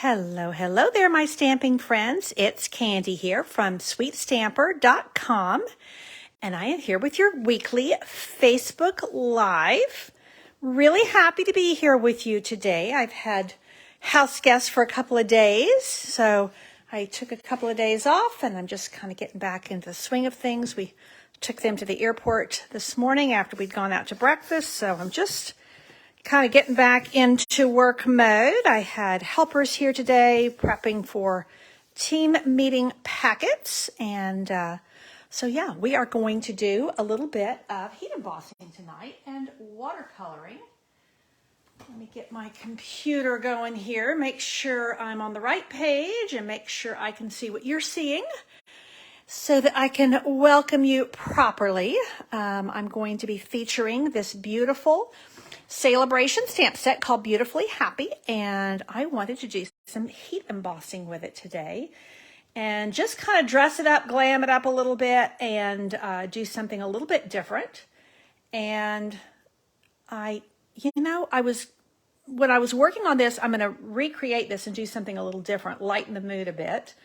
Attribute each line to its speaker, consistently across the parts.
Speaker 1: Hello, hello there, my stamping friends. It's Candy here from sweetstamper.com, and I am here with your weekly Facebook Live. Really happy to be here with you today. I've had house guests for a couple of days, so I took a couple of days off, and I'm just kind of getting back into the swing of things. We took them to the airport this morning after we'd gone out to breakfast, so I'm just kind of getting back into work mode. I had helpers here today prepping for team meeting packets. And so yeah, we are going to do a little bit of heat embossing tonight and watercoloring. Let me get my computer going here, make sure I'm on the right page and make sure I can see what you're seeing so that I can welcome you properly. I'm going to be featuring this beautiful celebration stamp set called Beautifully Happy, and I wanted to do some heat embossing with it today and just kind of dress it up, glam it up a little bit, and do something a little bit different. And when I was working on this, I'm going to recreate this and do something a little different, lighten the mood a bit.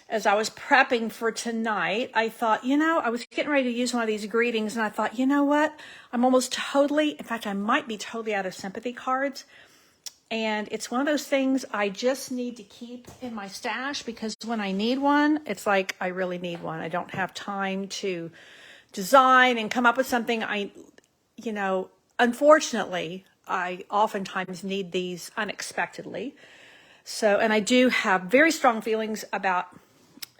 Speaker 1: As I was prepping for tonight, I thought, I was getting ready to use one of these greetings, and I thought, you know what? I'm almost totally, in fact, I might be totally out of sympathy cards. And it's one of those things I just need to keep in my stash because when I need one, it's like I really need one. I don't have time to design and come up with something. Unfortunately, I oftentimes need these unexpectedly. So, and I do have very strong feelings about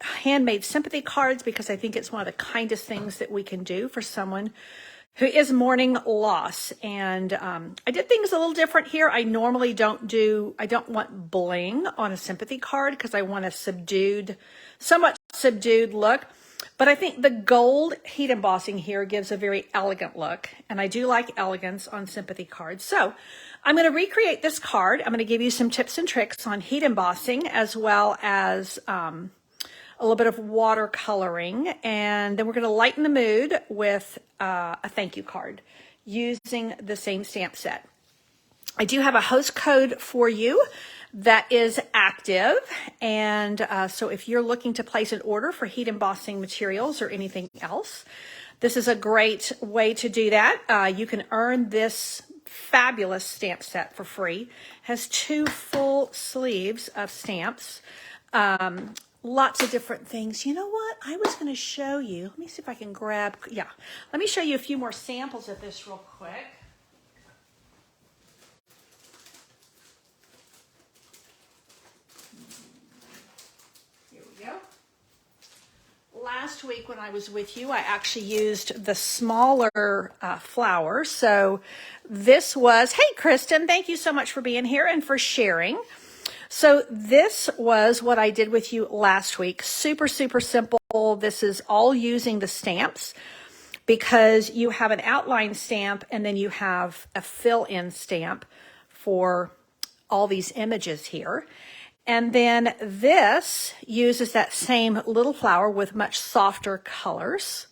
Speaker 1: handmade sympathy cards because I think it's one of the kindest things that we can do for someone who is mourning loss. And I did things a little different here. I normally don't want bling on a sympathy card because I want a somewhat subdued look. But I think the gold heat embossing here gives a very elegant look. And I do like elegance on sympathy cards. So I'm going to recreate this card. I'm going to give you some tips and tricks on heat embossing as well as a little bit of watercoloring, and then we're going to lighten the mood with a thank you card using the same stamp set. I do have a host code for you that is active, and so if you're looking to place an order for heat embossing materials or anything else, this is a great way to do that. You can earn this fabulous stamp set for free. It has 2 full sleeves of stamps. Lots of different things. You know what? I was going to show you. Let me see if I can grab. Yeah. Let me show you a few more samples of this real quick. Here we go. Last week when I was with you, I actually used the smaller flower. So this was, hey, Kristen, thank you so much for being here and for sharing. So this was what I did with you last week. Super, super simple. This is all using the stamps because you have an outline stamp and then you have a fill-in stamp for all these images here. And then this uses that same little flower with much softer colors.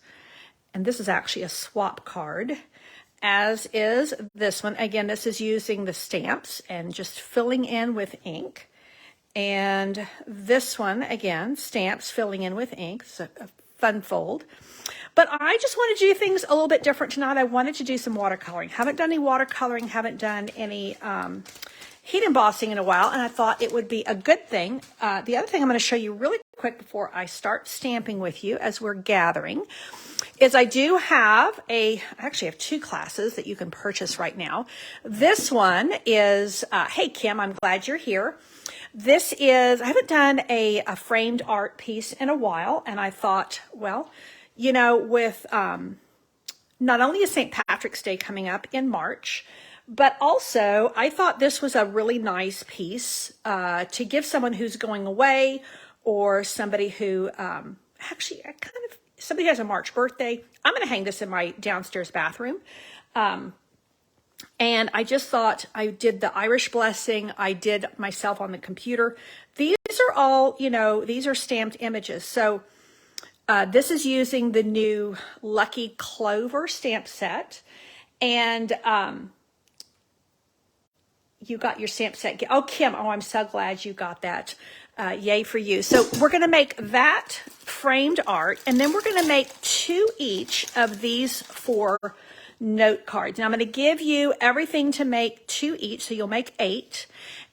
Speaker 1: And this is actually a swap card, as is this one. Again, this is using the stamps and just filling in with ink. And this one, again, stamps filling in with ink. It's a fun fold. But I just wanted to do things a little bit different tonight. I wanted to do some watercoloring. Haven't done any watercoloring, haven't done any heat embossing in a while, and I thought it would be a good thing. The other thing I'm going to show you really quick before I start stamping with you as we're gathering is I do have I actually have 2 classes that you can purchase right now. This one is, hey Kim, I'm glad you're here. This is, I haven't done a framed art piece in a while, and I thought, well, with not only is St. Patrick's Day coming up in March, but also I thought this was a really nice piece to give someone who's going away or somebody who somebody has a March birthday. I'm going to hang this in my downstairs bathroom. And I just thought I did the Irish blessing. I did myself on the computer. These are all, these are stamped images. So this is using the new Lucky Clover stamp set. And you got your stamp set. Oh, Kim, oh, I'm so glad you got that. Yay for you. So we're going to make that framed art, and then we're going to make 2 each of these 4 note cards. Now I'm going to give you everything to make 2 each, so you'll make 8.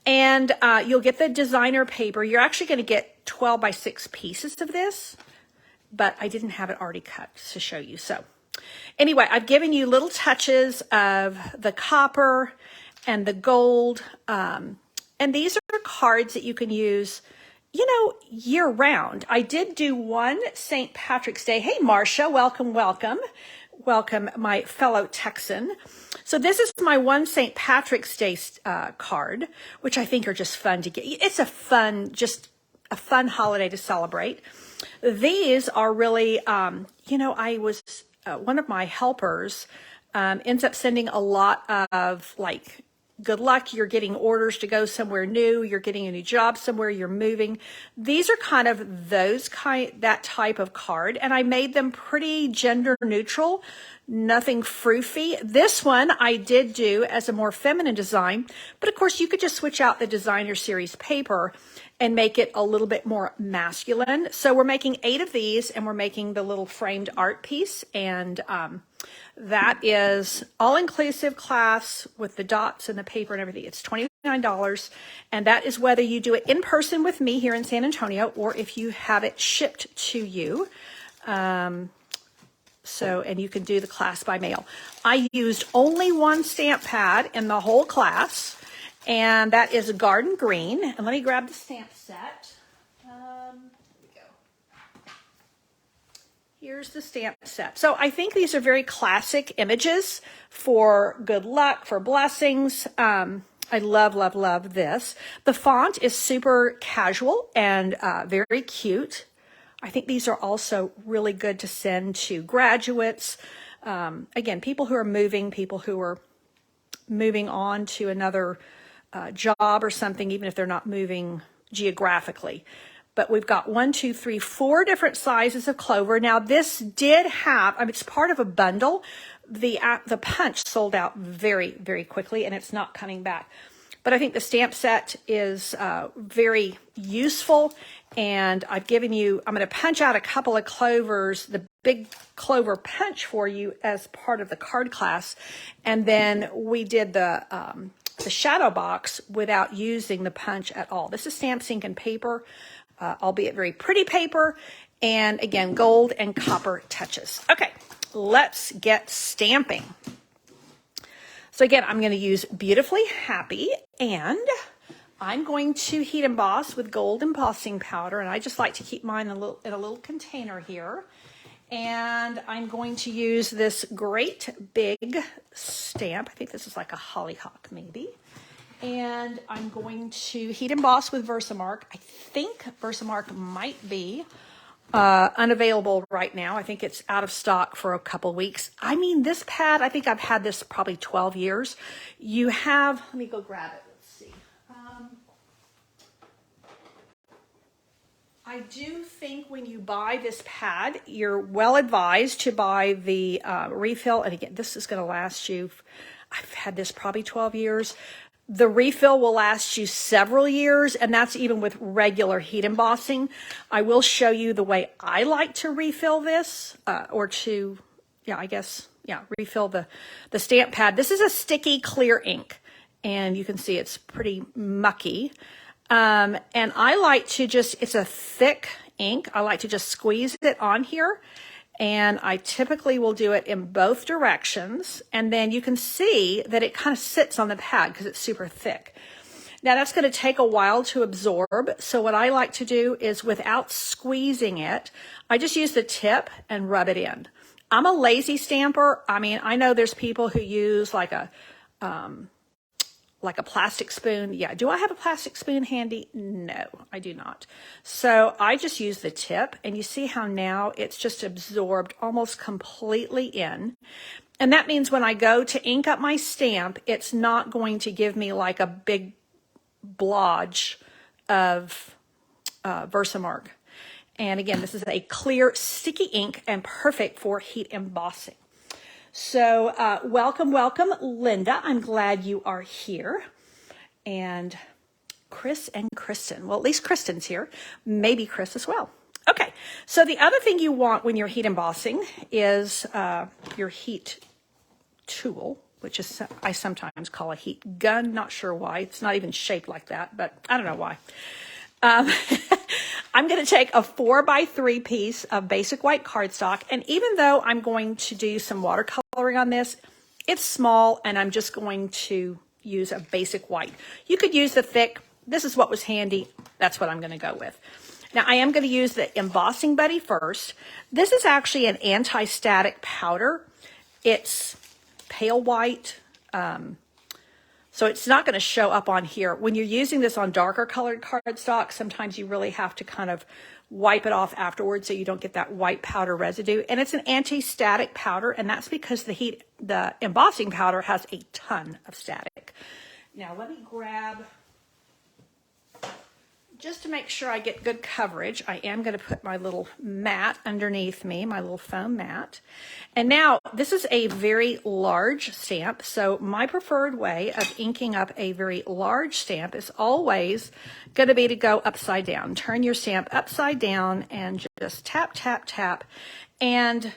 Speaker 1: And you'll get the designer paper. You're actually going to get 12 by 6 pieces of this, but I didn't have it already cut to show you. So anyway, I've given you little touches of the copper and the gold. And these are cards that you can use, you know, year round. I did do one St. Patrick's Day. Hey, Marcia, welcome, welcome. Welcome, my fellow Texan. So this is my one St. Patrick's Day card, which I think are just fun to get. It's a fun, just a fun holiday to celebrate. These are really, you know, I was, one of my helpers ends up sending a lot of like, good luck, you're getting orders to go somewhere new, you're getting a new job somewhere, you're moving. These are kind of that type of card, and I made them pretty gender neutral, nothing froofy. This one I did do as a more feminine design, but of course you could just switch out the designer series paper and make it a little bit more masculine. So we're making 8 of these, and we're making the little framed art piece, and that is all-inclusive class with the dots and the paper and everything. It's $29, and that is whether you do it in person with me here in San Antonio or if you have it shipped to you. And you can do the class by mail. I used only one stamp pad in the whole class, and that is a garden green. And let me grab the stamp set. Here's the stamp set. So I think these are very classic images for good luck, for blessings. I love, love, love this. The font is super casual and very cute. I think these are also really good to send to graduates. Again, people who are moving, people who are moving on to another job or something, even if they're not moving geographically. But we've got 1, 2, 3, 4 different sizes of clover. Now this did have, I mean, it's part of a bundle. The punch sold out very, very quickly, and it's not coming back. But I think the stamp set is very useful, and I've given you, I'm going to punch out a couple of clovers, the big clover punch for you as part of the card class. And then we did the shadow box without using the punch at all. This is Stamp Ink and paper. Albeit very pretty paper, and again, gold and copper touches. Okay, let's get stamping. So again, I'm going to use Beautifully Happy, and I'm going to heat emboss with gold embossing powder, and I just like to keep mine in a little container here. And I'm going to use this great big stamp. I think this is like a hollyhock maybe. And I'm going to heat emboss with Versamark. I think Versamark might be unavailable right now. I think it's out of stock for a couple weeks. I mean, this pad, I think I've had this probably 12 years. You have, let me go grab it. Let's see. I do think when you buy this pad, you're well advised to buy the refill. And again, this is going to last you, I've had this probably 12 years. The refill will last you several years, and that's even with regular heat embossing. I will show you the way I like to refill this, refill the stamp pad. This is a sticky clear ink, and you can see it's pretty mucky. And I like to it's a thick ink. I like to just squeeze it on here. And I typically will do it in both directions. And then you can see that it kind of sits on the pad because it's super thick. Now that's going to take a while to absorb. So what I like to do is, without squeezing it, I just use the tip and rub it in. I'm a lazy stamper. I mean, I know there's people who use like a plastic spoon. Yeah, do I have a plastic spoon handy? No, I do not. So I just use the tip, and you see how now it's just absorbed almost completely in. And that means when I go to ink up my stamp, it's not going to give me like a big blotch of Versamark. And again, this is a clear sticky ink and perfect for heat embossing. So welcome, welcome, Linda. I'm glad you are here. and Chris and Kristen. Well, at least Kristen's here, maybe Chris as well. Okay, so the other thing you want when you're heat embossing is your heat tool, which is I sometimes call a heat gun. Not sure why. It's not even shaped like that, but I don't know why. I'm going to take a 4x3 piece of basic white cardstock, and even though I'm going to do some watercoloring on this, it's small, and I'm just going to use a basic white. You could use the thick. This is what was handy. That's what I'm going to go with. Now, I am going to use the Embossing Buddy first. This is actually an anti-static powder. It's pale white, so it's not going to show up on here. When you're using this on darker colored cardstock, sometimes you really have to kind of wipe it off afterwards so you don't get that white powder residue. And it's an anti-static powder, and that's because the embossing powder has a ton of static. Now, let me grab... Just to make sure I get good coverage, I am going to put my little mat underneath me, my little foam mat. And now, this is a very large stamp, so my preferred way of inking up a very large stamp is always going to be to go upside down. Turn your stamp upside down and just tap, tap, tap. And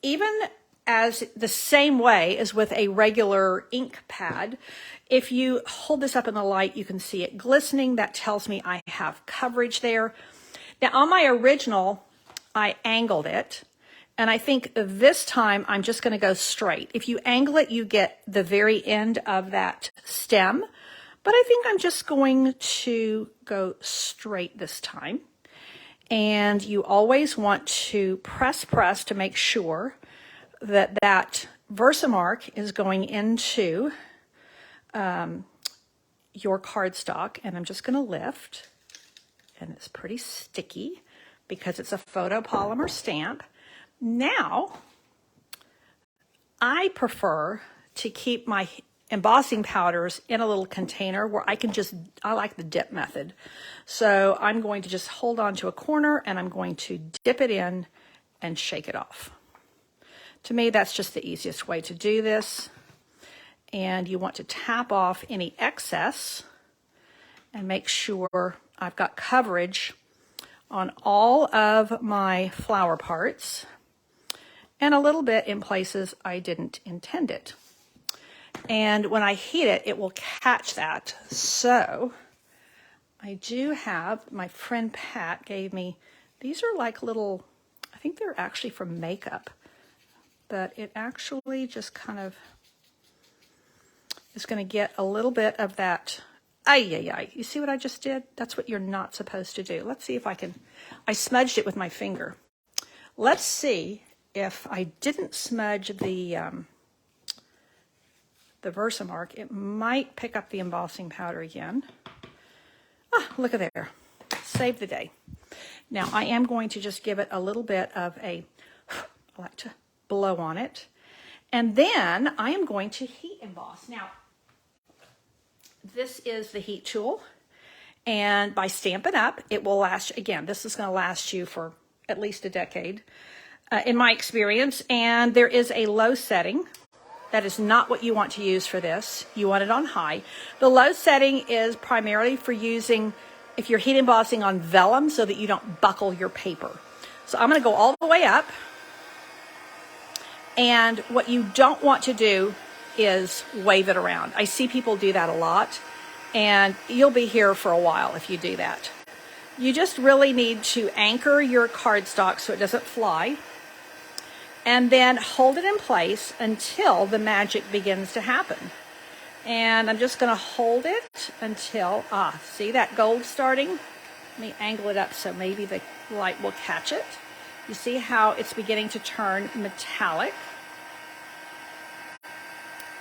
Speaker 1: even as the same way as with a regular ink pad, if you hold this up in the light, you can see it glistening. That tells me I have coverage there. Now, on my original, I angled it, and I think this time I'm just going to go straight. If you angle it, you get the very end of that stem, but I think I'm just going to go straight this time. And you always want to press to make sure that that Versamark is going into your cardstock, and I'm just going to lift, and it's pretty sticky because it's a photopolymer stamp. Now, I prefer to keep my embossing powders in a little container where I like the dip method. So I'm going to just hold on to a corner, and I'm going to dip it in and shake it off. To me, that's just the easiest way to do this. And you want to tap off any excess and make sure I've got coverage on all of my flower parts and a little bit in places I didn't intend it. And when I heat it, it will catch that. So I do have, my friend Pat gave me, these are like little, I think they're actually from makeup, but it actually just kind of is going to get a little bit of that. You see what I just did? That's what you're not supposed to do. Let's see if I smudged it with my finger. Let's see if I didn't smudge the Versamark. It might pick up the embossing powder again. Look at there. Save the day. Now I am going to just give it a little bit of I like to blow on it. And then I am going to heat emboss. Now, this is the heat tool, and by Stampin' Up, it will last, again, this is going to last you for at least a decade, in my experience, and there is a low setting. That is not what you want to use for this. You want it on high. The low setting is primarily for using, if you're heat embossing on vellum, so that you don't buckle your paper. So I'm going to go all the way up. And what you don't want to do is wave it around. I see people do that a lot, and you'll be here for a while if you do that. You just really need to anchor your cardstock so it doesn't fly, and then hold it in place until the magic begins to happen. And I'm just going to hold it until, see that gold starting? Let me angle it up so maybe the light will catch it. You see how it's beginning to turn metallic?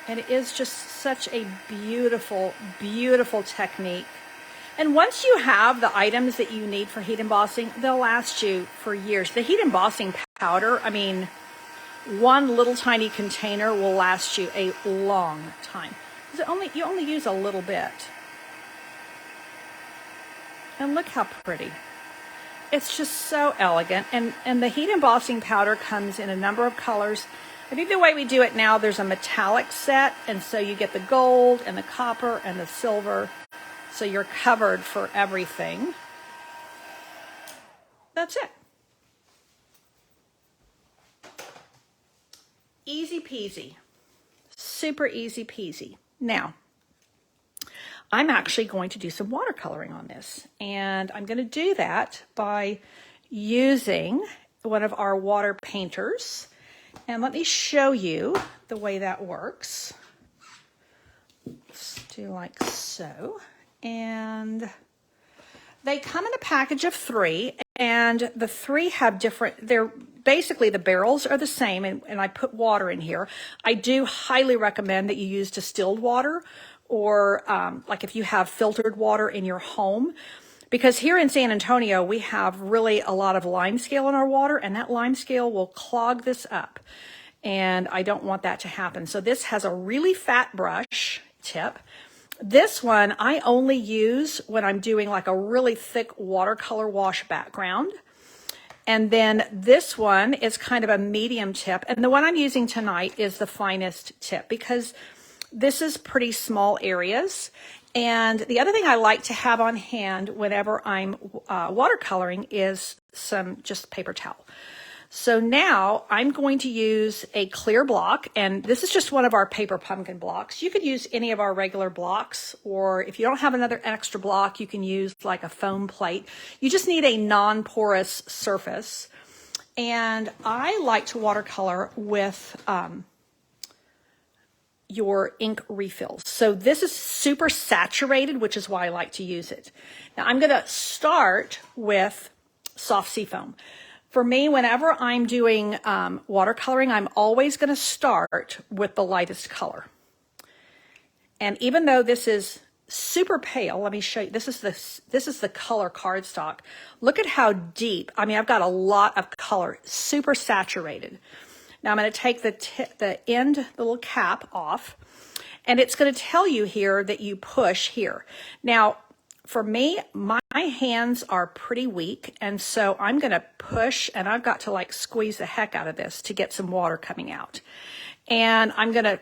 Speaker 1: And it is just such a beautiful, beautiful technique. And once you have the items that you need for heat embossing, they'll last you for years. The heat embossing powder, I mean, one little tiny container will last you a long time. You only use a little bit. And look how pretty. It's just so elegant. And the heat embossing powder comes in a number of colors. I think the way we do it now, there's a metallic set, and so you get the gold and the copper and the silver, so you're covered for everything. That's it. Easy peasy. Super easy peasy. Now, I'm actually going to do some watercoloring on this, and I'm going to do that by using one of our water painters. And let me show you the way that works. Let's do like so. And they come in a package of 3, and the 3 have different, they're basically the barrels are the same, and I put water in here. I do highly recommend that you use distilled water, or like if you have filtered water in your home, because here in San Antonio, we have really a lot of limescale in our water, and that limescale will clog this up, and I don't want that to happen. So this has a really fat brush tip. This one I only use when I'm doing like a really thick watercolor wash background. And then this one is kind of a medium tip. And the one I'm using tonight is the finest tip, because this is pretty small areas. And the other thing I like to have on hand whenever I'm watercoloring is some just paper towel. So now I'm going to use a clear block, and this is just one of our paper pumpkin blocks. You could use any of our regular blocks, or if you don't have another extra block, you can use like a foam plate. You just need a non-porous surface. And I like to watercolor with your ink refills. So this is super saturated, which is why I like to use it. Now I'm going to start with soft seafoam. For me, whenever I'm doing watercoloring, I'm always going to start with the lightest color. And even though this is super pale, let me show you. This is the color cardstock. Look at how deep. I mean, I've got a lot of color, super saturated. Now I'm going to take the little cap off, and it's going to tell you here that you push here. Now, for me, my hands are pretty weak, and so I'm going to push, and I've got to like squeeze the heck out of this to get some water coming out. And I'm going to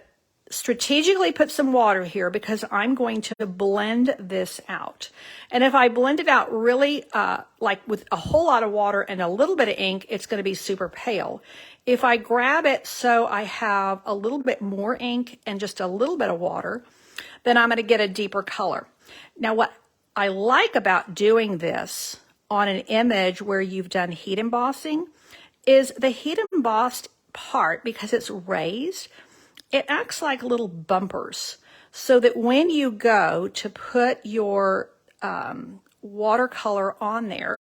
Speaker 1: strategically put some water here because I'm going to blend this out. And if I blend it out really like with a whole lot of water and a little bit of ink, it's going to be super pale. If I grab it so I have a little bit more ink and just a little bit of water, then I'm going to get a deeper color. Now, what I like about doing this on an image where you've done heat embossing is the heat embossed part, because it's raised, it acts like little bumpers, so that when you go to put your watercolor on there,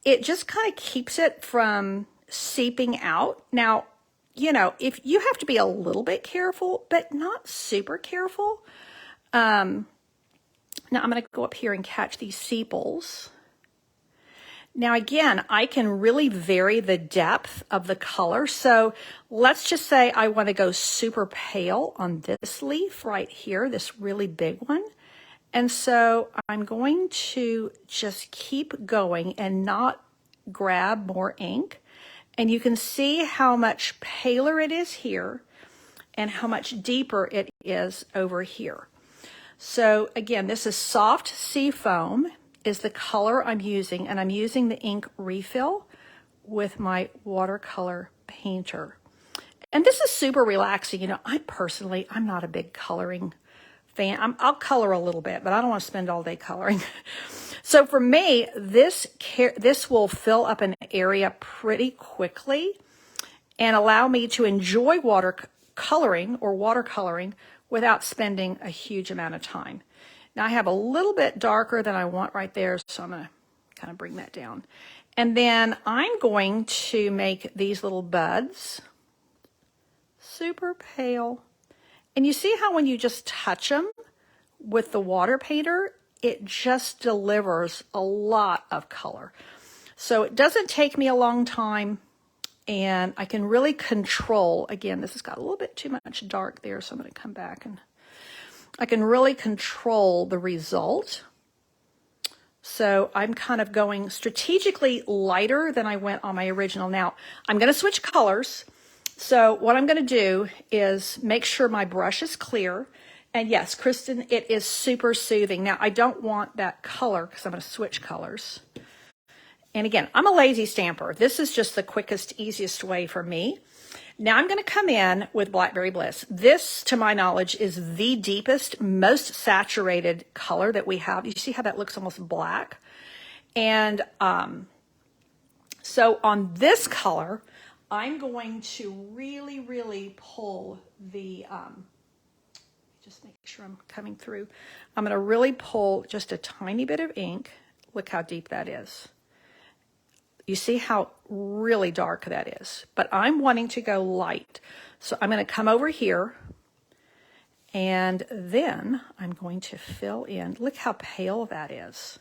Speaker 1: it just kind of keeps it from seeping out. Now, you know, if you have to be a little bit careful, but not super careful. Now I'm going to go up here and catch these sepals. Now again, I can really vary the depth of the color. So let's just say I want to go super pale on this leaf right here, this really big one. And so I'm going to just keep going and not grab more ink. And you can see how much paler it is here and how much deeper it is over here. So again, this is soft sea foam is the color I'm using, and I'm using the ink refill with my watercolor painter. And this is super relaxing. You know, I'm not a big coloring fan. I'll color a little bit, but I don't want to spend all day coloring. So for me, this will fill up an area pretty quickly and allow me to enjoy watercoloring without spending a huge amount of time. Now I have a little bit darker than I want right there, so I'm going to kind of bring that down. And then I'm going to make these little buds super pale. And you see how when you just touch them with the water painter, it just delivers a lot of color. So it doesn't take me a long time, and I can really control. Again, this has got a little bit too much dark there, so I'm going to come back, and I can really control the result. So I'm kind of going strategically lighter than I went on my original. Now I'm going to switch colors. So what I'm going to do is make sure my brush is clear. And yes, Kristen, it is super soothing. Now, I don't want that color because I'm going to switch colors. And again, I'm a lazy stamper. This is just the quickest, easiest way for me. Now I'm going to come in with Blackberry Bliss. This, to my knowledge, is the deepest, most saturated color that we have. You see how that looks almost black? And so on this color, I'm going to really, really pull the, just make sure I'm coming through. I'm going to really pull just a tiny bit of ink. Look how deep that is. You see how really dark that is, but I'm wanting to go light. So I'm going to come over here and then I'm going to fill in. Look how pale that is.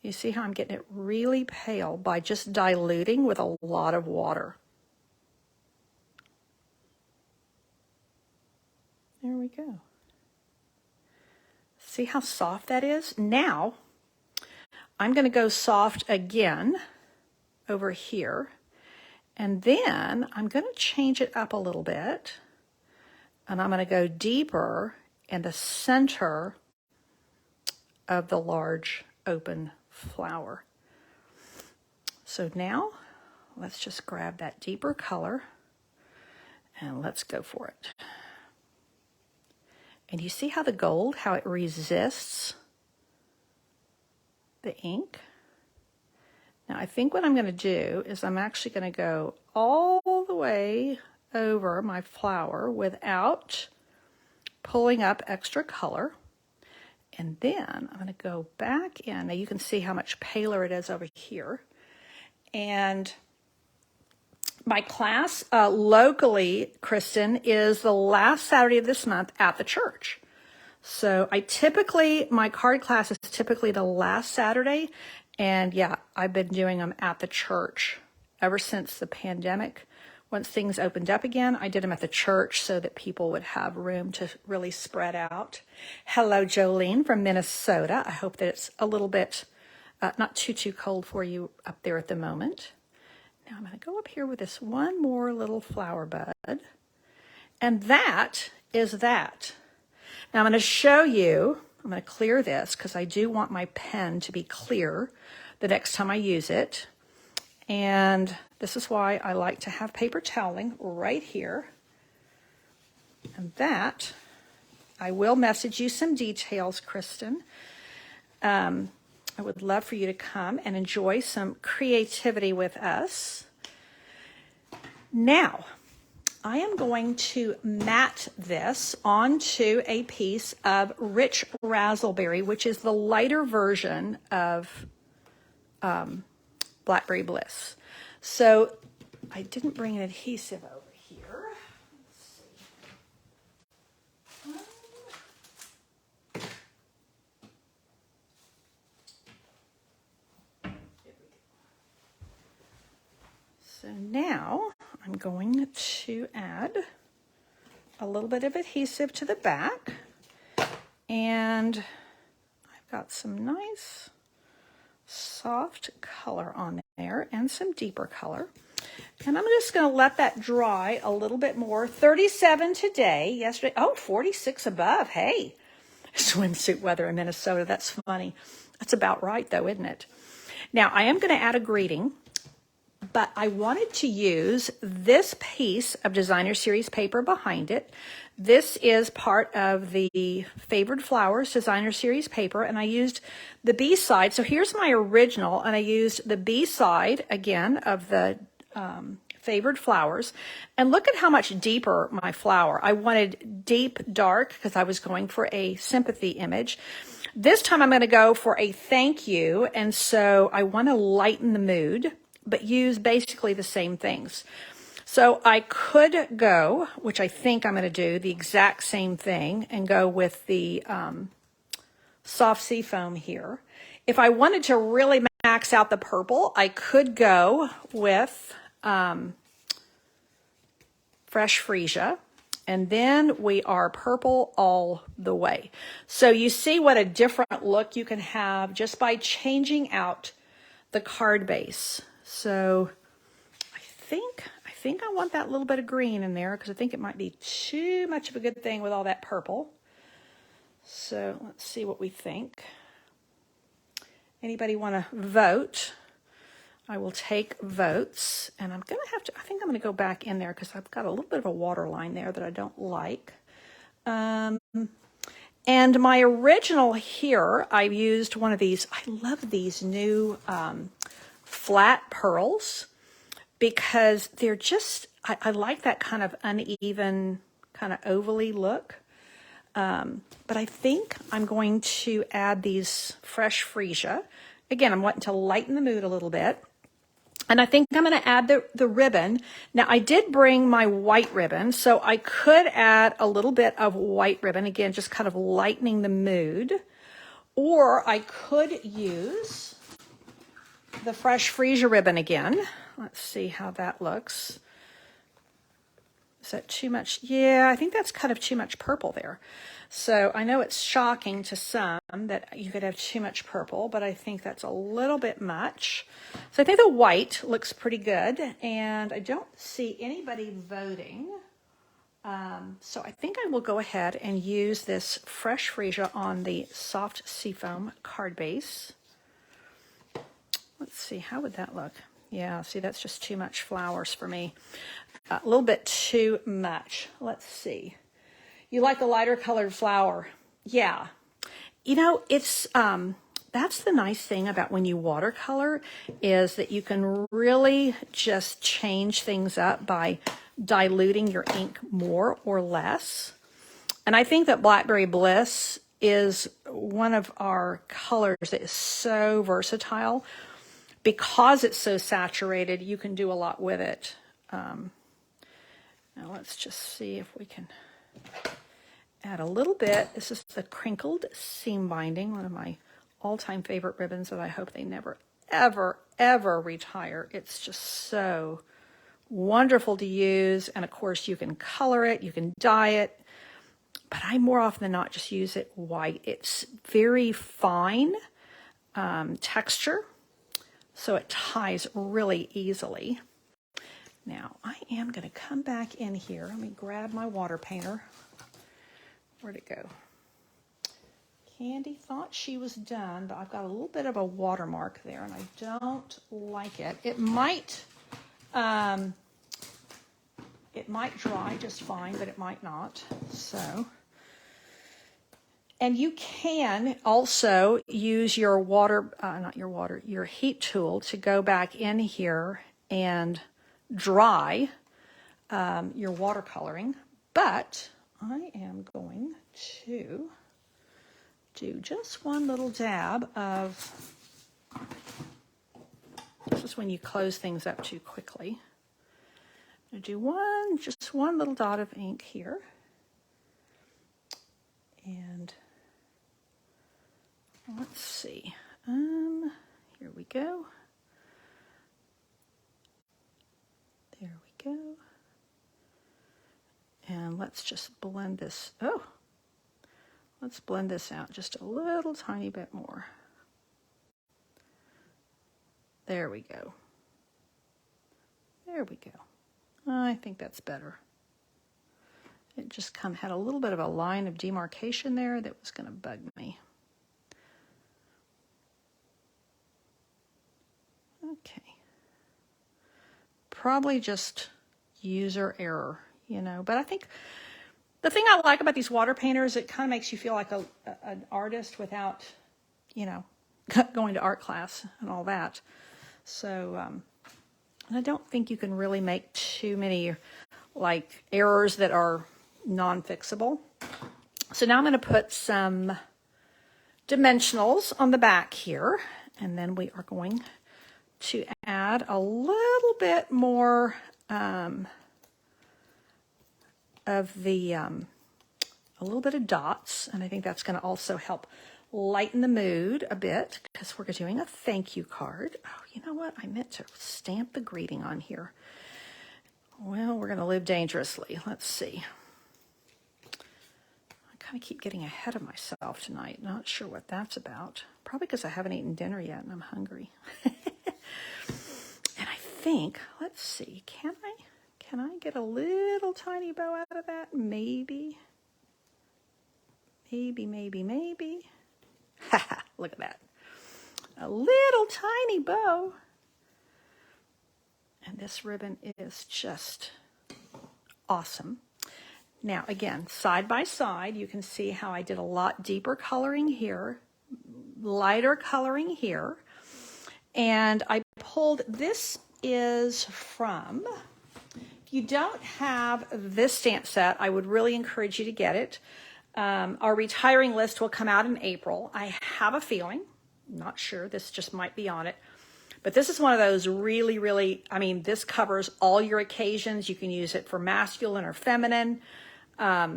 Speaker 1: You see how I'm getting it really pale by just diluting with a lot of water. There we go. See how soft that is? Now I'm going to go soft again over here, and then I'm going to change it up a little bit, and I'm going to go deeper in the center of the large open flower. So now let's just grab that deeper color and let's go for it. And you see how the gold, how it resists the ink? Now, I think what I'm going to do is I'm actually going to go all the way over my flower without pulling up extra color. And then I'm going to go back in. Now, you can see how much paler it is over here. And my class locally, Kristen, is the last Saturday of this month at the church. So my card class is typically the last Saturday. And yeah, I've been doing them at the church ever since the pandemic. Once things opened up again, I did them at the church so that people would have room to really spread out. Hello, Jolene from Minnesota. I hope that it's a little bit, not too cold for you up there at the moment. Now I'm going to go up here with this one more little flower bud. And that is that. Now I'm going to show you, I'm going to clear this because I do want my pen to be clear the next time I use it. And this is why I like to have paper toweling right here. And that, I will message you some details, Kristen. I would love for you to come and enjoy some creativity with us. Now, I am going to mat this onto a piece of Rich Razzleberry, which is the lighter version of Blackberry Bliss. So I didn't bring an adhesive over here. Let's see. So now I'm going to add a little bit of adhesive to the back, and I've got some nice soft color on there and some deeper color. And I'm just going to let that dry a little bit more. 37 today, yesterday, 46 above. Hey, swimsuit weather in Minnesota. That's funny. That's about right though, isn't it? Now I am going to add a greeting, but I wanted to use this piece of Designer Series paper behind it. This is part of the Favored Flowers Designer Series paper, and I used the B-side. So here's my original, and I used the B-side, again, of the Favored Flowers. And look at how much deeper my flower. I wanted deep dark because I was going for a sympathy image. This time I'm going to go for a thank you, and so I want to lighten the mood, but use basically the same things. So I could go, which I think I'm going to do, the exact same thing and go with the soft sea foam here. If I wanted to really max out the purple, I could go with Fresh Freesia. And then we are purple all the way. So you see what a different look you can have just by changing out the card base. So I think I want that little bit of green in there because I think it might be too much of a good thing with all that purple. So let's see what we think. Anybody want to vote? I will take votes, and I'm going to have to, I think I'm going to go back in there because I've got a little bit of a water line there that I don't like. And my original here, I used one of these, I love these new flat pearls because they're just, I like that kind of uneven, kind of ovally look. But I think I'm going to add these fresh freesia. Again, I'm wanting to lighten the mood a little bit. And I think I'm going to add the ribbon. Now, I did bring my white ribbon, so I could add a little bit of white ribbon, again, just kind of lightening the mood. Or I could use the fresh freesia ribbon again. Let's see how that looks. Is that too much? Yeah, I think that's kind of too much purple there. So I know it's shocking to some that you could have too much purple, but I think that's a little bit much. So I think the white looks pretty good, and I don't see anybody voting. So I think I will go ahead and use this fresh freesia on the soft seafoam card base. Let's see, how would that look? Yeah, see, that's just too much flowers for me. A little bit too much. Let's see. You like the lighter colored flower? Yeah. You know, it's that's the nice thing about when you watercolor is that you can really just change things up by diluting your ink more or less. And I think that Blackberry Bliss is one of our colors that is so versatile. Because it's so saturated, you can do a lot with it. Now let's just see if we can add a little bit. This is the crinkled seam binding, one of my all-time favorite ribbons that I hope they never, ever, ever retire. It's just so wonderful to use. And of course, you can color it, you can dye it, but I more often than not just use it white. It's very fine texture, so it ties really easily. Now, I am going to come back in here. Let me grab my water painter. Where'd it go? Candy thought she was done, but I've got a little bit of a watermark there, and I don't like it. It might dry just fine, but it might not. So, and you can also use your your heat tool to go back in here and dry your watercoloring, but I am going to do just one little dab of, this is when you close things up too quickly. I'm going to do just one little dot of ink here. And let's see, here we go. There we go. And let's just blend this. Oh, let's blend this out just a little tiny bit more. There we go. There we go. I think that's better. It just kind of had a little bit of a line of demarcation there that was going to bug me. Okay. Probably just user error, you know, but I think the thing I like about these water painters, it kind of makes you feel like an artist without, you know, going to art class and all that. So I don't think you can really make too many like errors that are non-fixable. So now I'm going to put some dimensionals on the back here, and then we are going to add a little bit more of the a little bit of dots, and I think that's going to also help lighten the mood a bit because we're doing a thank you card. Oh, you know what? I meant to stamp the greeting on here. Well, we're going to live dangerously. Let's see. I kind of keep getting ahead of myself tonight. Not sure what that's about. Probably because I haven't eaten dinner yet and I'm hungry. And I think, let's see, can I Can I get a little tiny bow out of that? Maybe. Maybe. Haha, look at that. A little tiny bow. And this ribbon is just awesome. Now, again, side by side, you can see how I did a lot deeper coloring here, lighter coloring here. And I pulled, this is from, if you don't have this stamp set, I would really encourage you to get it. Our retiring list will come out in April. I have a feeling, not sure, this just might be on it. But this is one of those really, I mean, this covers all your occasions. You can use it for masculine or feminine. I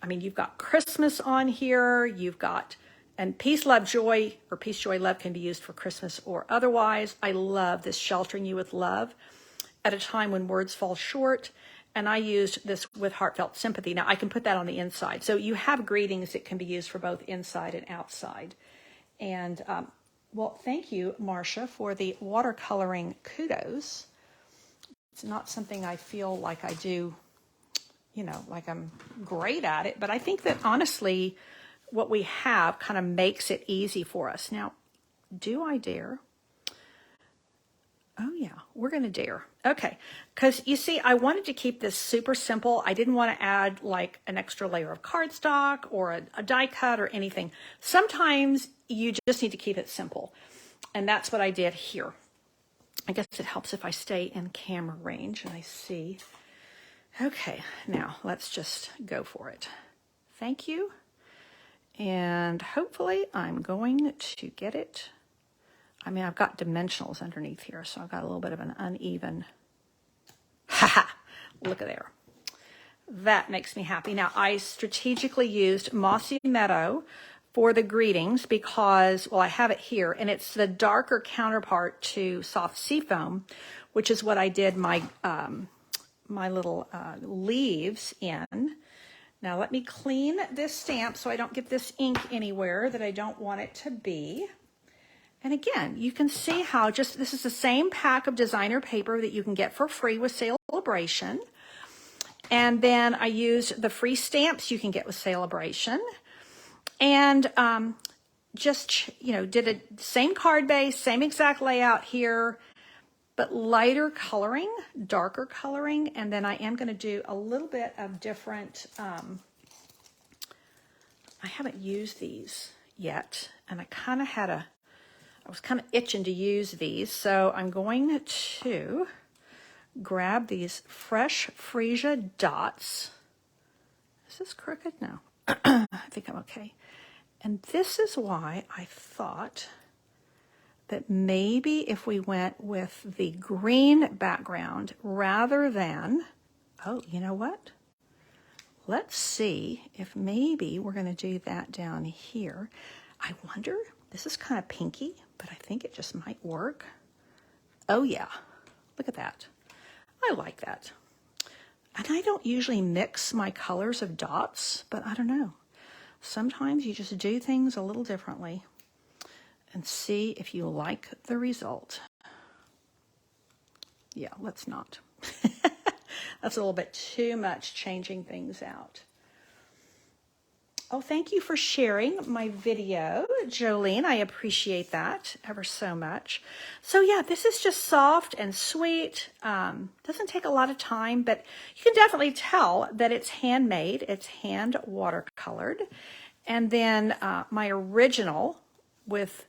Speaker 1: mean, you've got Christmas on here. You've got, and peace, love, joy, or peace, joy, love can be used for Christmas or otherwise. I love this sheltering you with love at a time when words fall short. And I used this with heartfelt sympathy. Now, I can put that on the inside. So you have greetings that can be used for both inside and outside. And, well, thank you, Marcia, for the watercoloring kudos. It's not something I feel like I do, you know, like I'm great at it. But I think that, honestly, what we have kind of makes it easy for us. Now, do I dare? Oh, yeah, we're going to dare. Okay, because you see, I wanted to keep this super simple. I didn't want to add like an extra layer of cardstock or a die cut or anything. Sometimes you just need to keep it simple. And that's what I did here. I guess it helps if I stay in camera range and I see. Okay, now let's just go for it. Thank you. And hopefully I'm going to get it. I mean, I've got dimensionals underneath here, so I've got a little bit of an uneven. Haha, look at there. That makes me happy. Now, I strategically used Mossy Meadow for the greetings because, well, I have it here, and it's the darker counterpart to Soft Seafoam, which is what I did my, my little leaves in. Now, let me clean this stamp so I don't get this ink anywhere that I don't want it to be. And again, you can see how just, this is the same pack of designer paper that you can get for free with Celebration. And then I used the free stamps you can get with Celebration. And just, you know, did a same card base, same exact layout here, but lighter coloring, darker coloring. And then I am going to do a little bit of different, I haven't used these yet. And I kind of had a, I was kind of itching to use these, so I'm going to grab these fresh freesia dots. Is this crooked? No. I think I'm okay. And this is why I thought that maybe if we went with the green background rather than, oh, you know what? Let's see if maybe we're going to do that down here. I wonder, this is kind of pinky, but I think it just might work. Oh yeah, look at that. I like that. And I don't usually mix my colors of dots, but I don't know. Sometimes you just do things a little differently and see if you like the result. Yeah, let's not. That's a little bit too much changing things out. Oh, thank you for sharing my video, Jolene. I appreciate that ever so much. So yeah, this is just soft and sweet. Doesn't take a lot of time, but you can definitely tell that it's handmade. It's hand watercolored. And then my original with,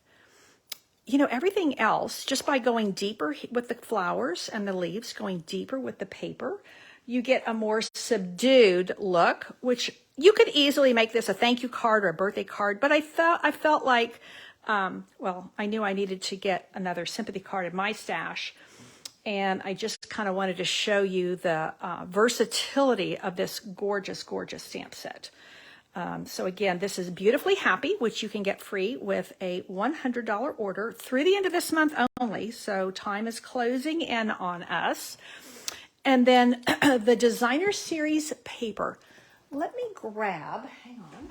Speaker 1: you know, everything else, just by going deeper with the flowers and the leaves, going deeper with the paper, you get a more subdued look, which you could easily make this a thank you card or a birthday card, but I felt like, well, I knew I needed to get another sympathy card in my stash, and I just kind of wanted to show you the versatility of this gorgeous, gorgeous stamp set. So again, this is Beautifully Happy, which you can get free with a $100 order through the end of this month only, so time is closing in on us. And then the Designer Series paper. Let me grab, hang on.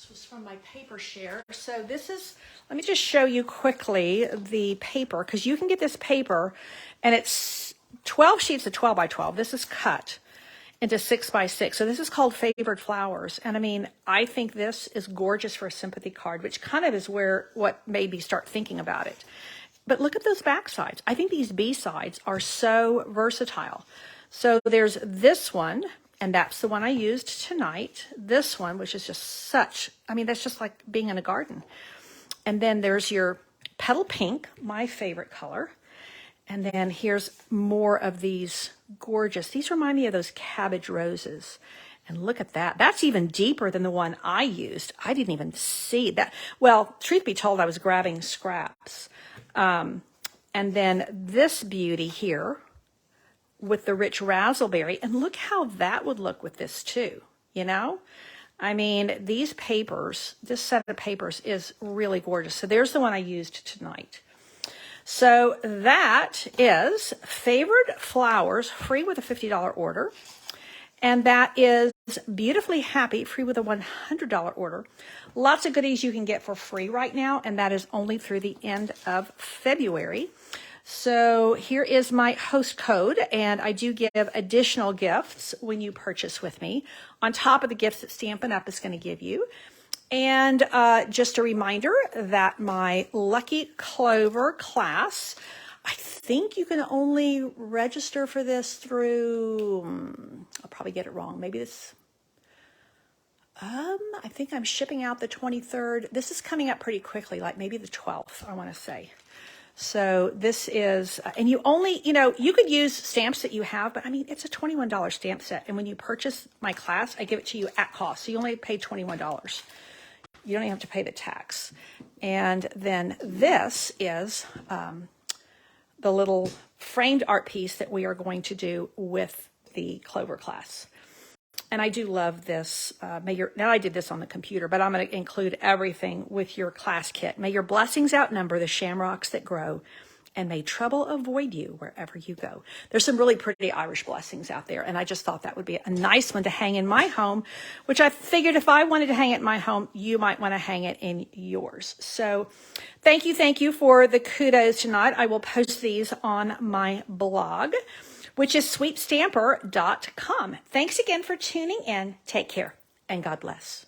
Speaker 1: This was from my paper share. So this is, let me just show you quickly the paper, because you can get this paper and it's 12 sheets of 12 by 12. This is cut into 6 by 6. So this is called Favored Flowers. And I mean, I think this is gorgeous for a sympathy card, which kind of is what made me start thinking about it. But look at those back sides. I think these B sides are so versatile. So there's this one, and that's the one I used tonight. This one, which is just such, I mean, that's just like being in a garden. And then there's your petal pink, my favorite color. And then here's more of these gorgeous, these remind me of those cabbage roses. And look at that. That's even deeper than the one I used. I didn't even see that. Well, truth be told, I was grabbing scraps. And then this beauty here with the rich razzleberry. And look how that would look with this too, you know? I mean, these papers, this set of papers is really gorgeous. So there's the one I used tonight. So that is Favored Flowers, free with a $50 order. And that is Beautifully Happy, free with a $100 order. Lots of goodies you can get for free right now, and that is only through the end of February. So here is my host code, and I do give additional gifts when you purchase with me, on top of the gifts that Stampin' Up! Is going to give you. And just a reminder that my Lucky Clover class, I think you can only register for this through, I'll probably get it wrong. Maybe this, I think I'm shipping out the 23rd. This is coming up pretty quickly, like maybe the 12th, I want to say. So this is, and you only, you know, you could use stamps that you have, but I mean, it's a $21 stamp set. And when you purchase my class, I give it to you at cost. So you only pay $21. You don't even have to pay the tax. And then this is the little framed art piece that we are going to do with the Clover class. And I do love this. Now I did this on the computer, but I'm going to include everything with your class kit. May your blessings outnumber the shamrocks that grow, and may trouble avoid you wherever you go. There's some really pretty Irish blessings out there, and I just thought that would be a nice one to hang in my home, which I figured if I wanted to hang it in my home, you might want to hang it in yours. So thank you for the kudos tonight. I will post these on my blog, which is sweetstamper.com. Thanks again for tuning in. Take care, and God bless.